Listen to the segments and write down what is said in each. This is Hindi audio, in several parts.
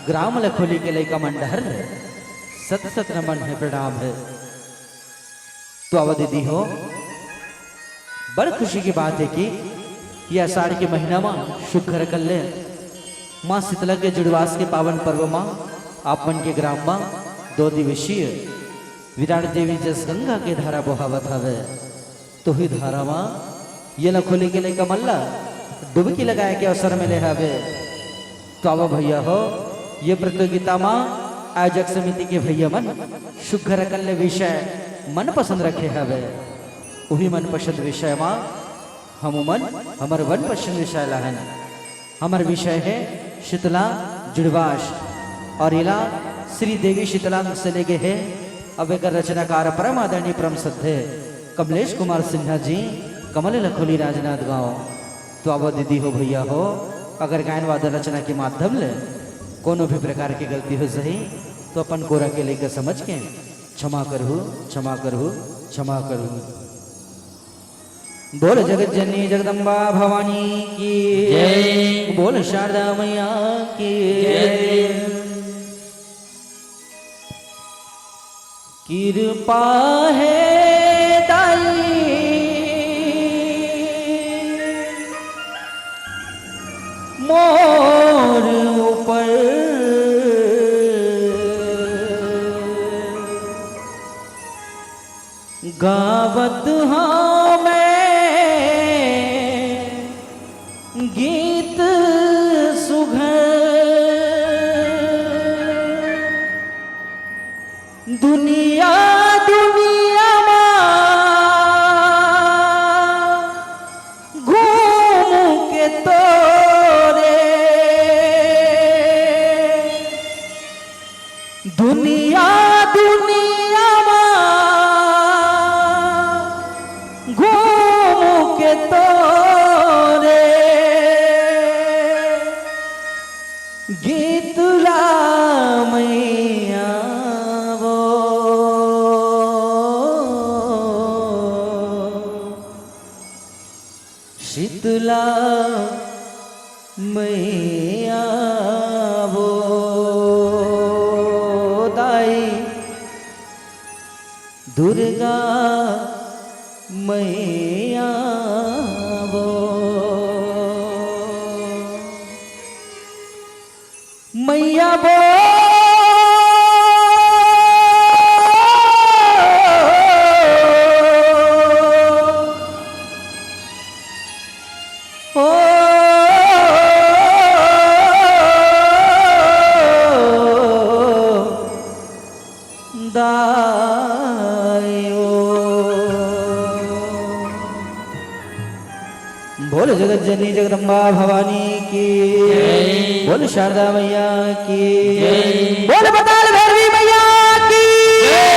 ग्राम लखोली के लय का मंडहर सत सत नमन है प्रणाम है। तो अब दीदी हो बड़ खुशी की बात है कि यह आषाढ़ के महीना में शुक्र कल्ले माँ शीतला के जुड़वास के पावन पर्व में आप मन के ग्राम में 2 दिवसीय विराट देवी जस गंगा के धारा बहावत हवे। तो ही धारा में ये लखोली के लय का मल्ला डुबकी लगाए के अवसर मिले हवे। तो अब भैया हो ये प्रतियोगिता में आयोजक समिति के भैया मन शुक्र कल्ले विषय मन पसंद रखे हवे। वही मन पसंद विषय में हम हमार वन पसंद विषय लाहन। हमार विषय है शीतला जुड़वास और इला श्री देवी शीतला से लेके है। अब एक रचनाकार परम आदरणीय परम श्रद्धेय कमलेश कुमार सिन्हा जी कमल लखोली राजनाथ गांव। तो अब दीदी हो भैया हो अगर गायन वादन रचना के माध्यम ले कोनो भी प्रकार की गलती हो सही तो अपन कोरा के लेकर समझ के क्षमा करहु क्षमा करहु क्षमा करहु। बोल जगत जननी जगदम्बा भवानी की जय। बोल शारदा मैया की जय। कृपा है दाई मोर ऊपर गावत हाँ मैं गीत सुघर। दुनिया दुनिया घूम के तोरे दुनिया दुनिया घूम के तोरे गीत मैया वो शीतला मैया वो दाई दुर्गा मैया वो मैया वो बोल जगत जननी जगदम्बा भवानी की जय। बोल शारदा मैया की जय। बोल बताल भैरवी मैया की जय।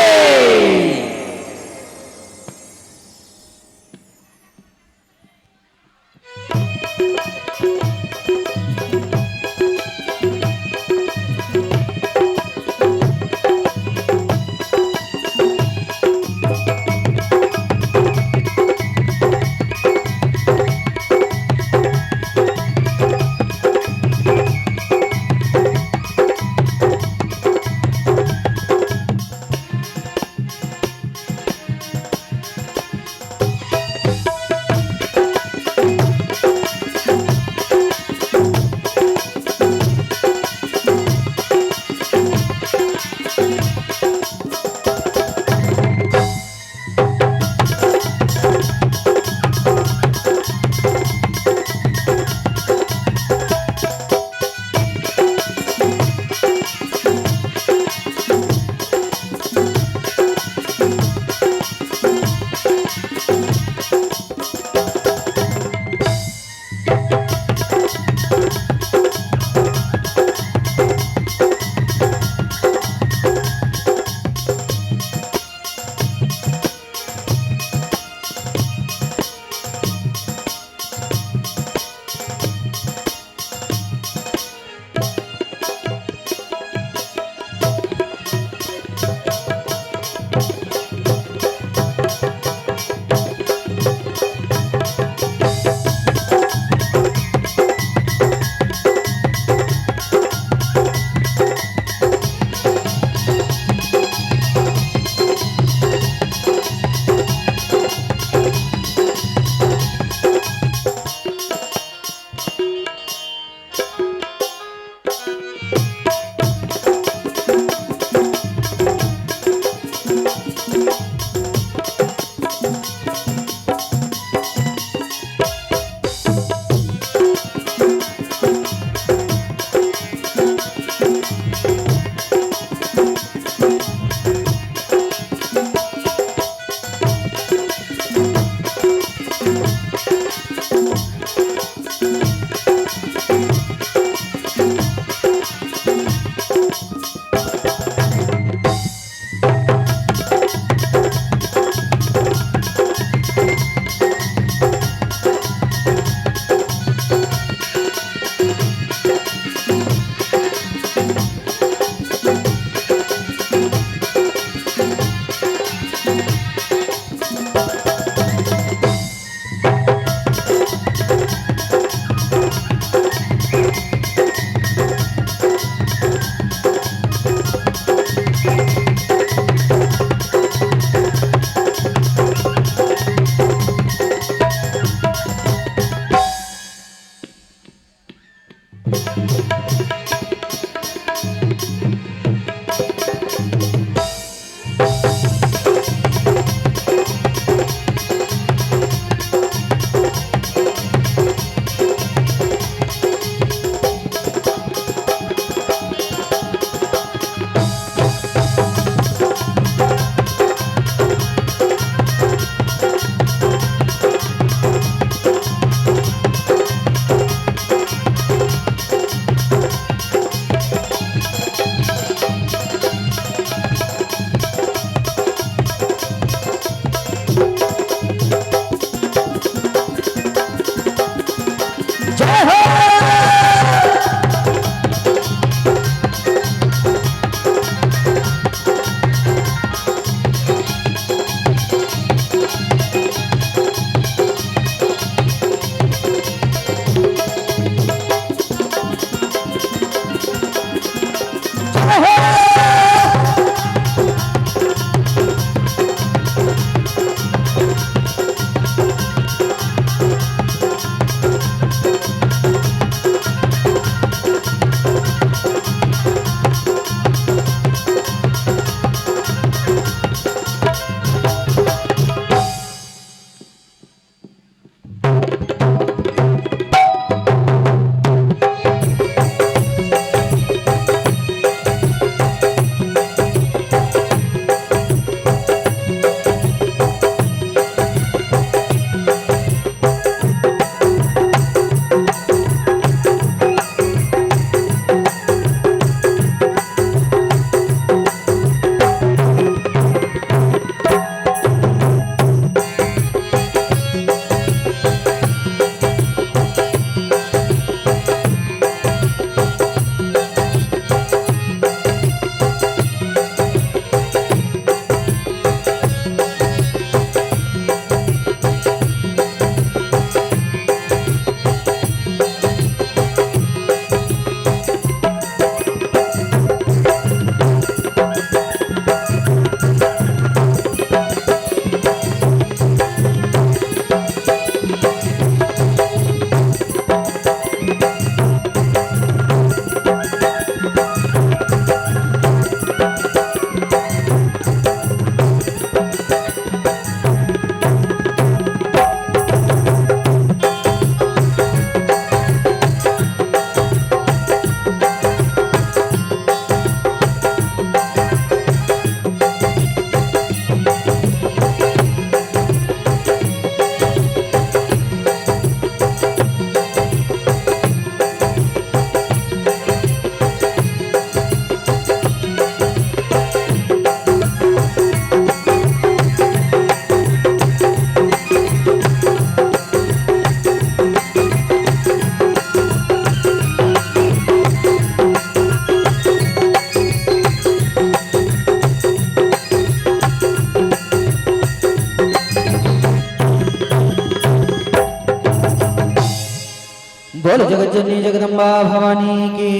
बोलो जगत जननी जगदम्बा भवानी की,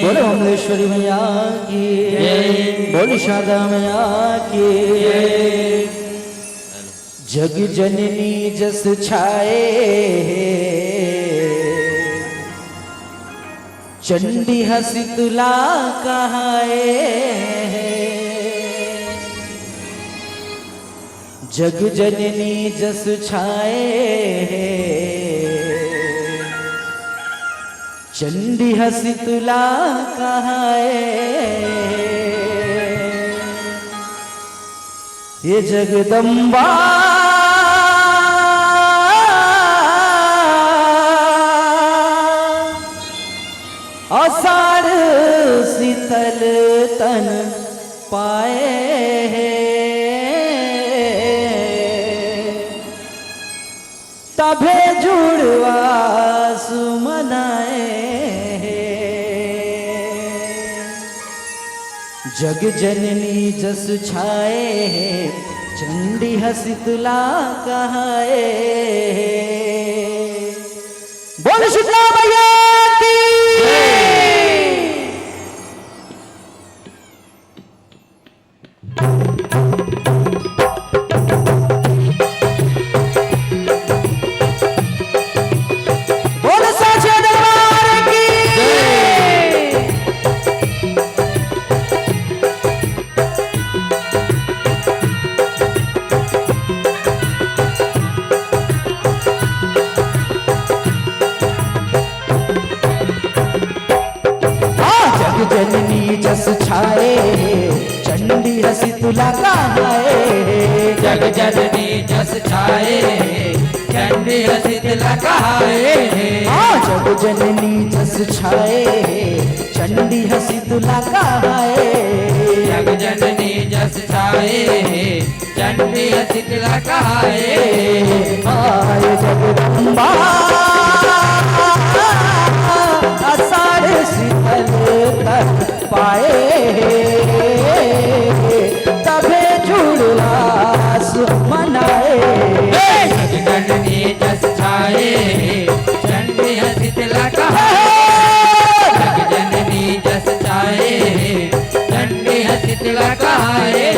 बोलो अमलेश्वरी मैया की, बोलो शारदा मैया की। जग जननी जस छाए चंडी हसी तुला कहाए। जग जननी जस छाए चंडी हसी तुला कहाए। ये जगदम्बा आषाढ़ शीतल तन पाए। तभे जुड़वा सुमनाए। जग जननी जस छाए चंडी हसी तुला कहाए। बोल शीतला मैया की। जननी जस छाए चंडी हसी तुला कहाए। जग जननी जस छाए चंडी हसी तुला कहाए। जग जननी जस छाए चंडी हसी तुला कहाए। जग जननी जस छाए चंडी हसी तुला कहाए। जगदम्बा आषाढ़ शीतल तन पाए। तभे जुड़वा सुमनाए। जग जननी जस छाए चंडी हसी तुला कहाए। जग जननी जस छाए चंडी हसी तुला कहाए।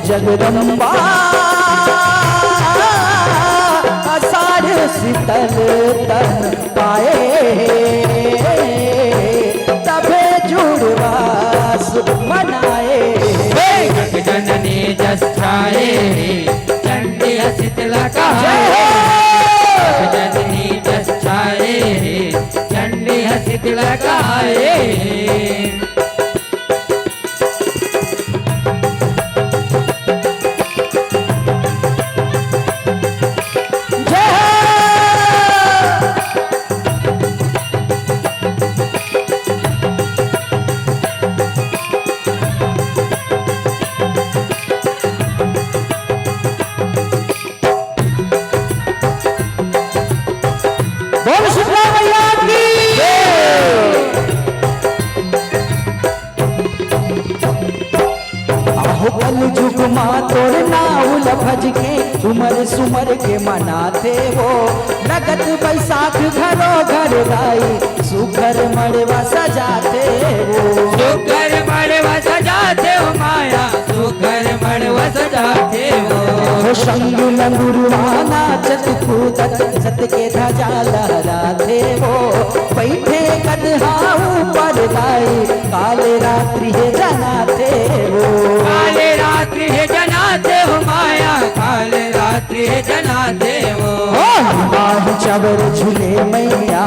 जगदम्बा आषाढ़ शीतल तन पाए। तभे जुड़वा सुमनाए। जग जननी जस छाए चंडी हसी तुला कहाए। जग जननी जस छाए चंडी हसी तुला कहाए। बोल शीतला मैया की। आहो कल जुग माँ तोड़ नाउल भज के उमर सुमर के मनाते हो। नगद बैसाख घरो घर गाई सुखर मड़वा सजाते हो। सुकर मड़वा सजाते हो माया सुकर मड़वा सजाते हो। संग लंगुरवा नाचत कूदत सत के ध्वजा लहराते हो। बैठे गदहा ऊपर गाई काले रात्रि है जनाते हो। काले रात्रि है जनाते हो माया काले रात्रि है जनाते हो। बाही चवर झूले मैया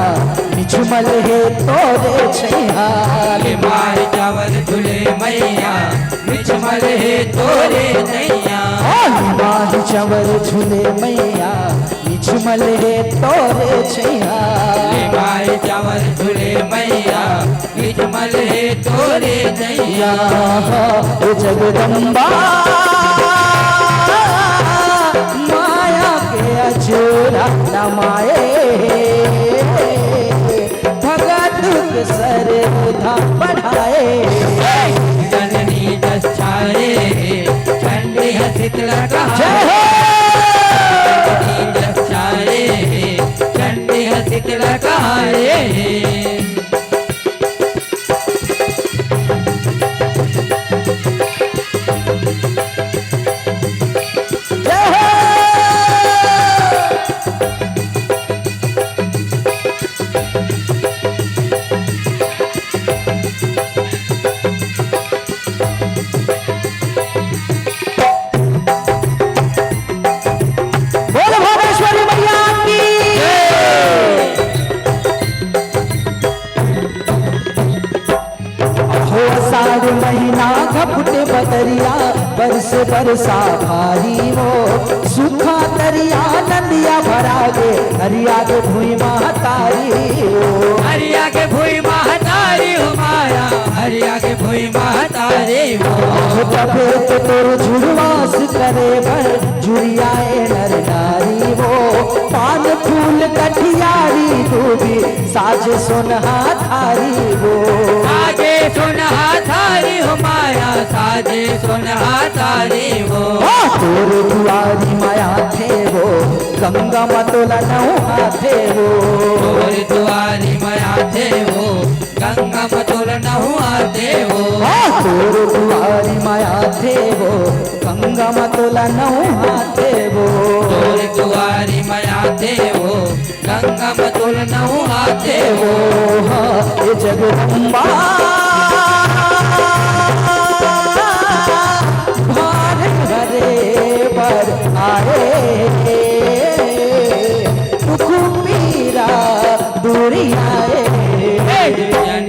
निझमल है तोरे छैया। माही चावल झूले मैया निझमल है तोरे नैया। बाही चवर झूले मैया निझमल है तोरे छैया। माही चावल झूले मैया निझमल है तोरे नैया। जगदम्बा माया के अजोरा नमाए। भगत के सर उधा बढ़ाए। जननी जस छाए चंडी हसी तुला कहाए। जय हो। जननी जस छाए चंडी तिलक आए बोल भुवनेश्वरी मैया की हो साढ़ महीना घपटे बदरिया बरस बरसा भारी वो सूखा दरिया नदिया भरा गे हरिया के भूई महतारी वो हरिया के भूई महतारी हो माया हरिया के भूई महतारी हो तबे तो तोर झुड़वास करे बर झुरियाए नर नारी वो पान फूल कठियारी डूबी साज सुनहा थारी वो साजे सुनहा थारी हो माया साजे सुनहा थारी हो तोर दुआरी माया थे वो गंगा मतोला नौहा थे वो तोर दुआरी माया थे वो गंगा मतुल नहुआ थे वो तोर दुआरी माया थे वो गंगा मतोला नौहा थे वो तोर दुआरी माया थे वो गंगा मतुल नहुआ थे वो हाँ ये जगदम्बा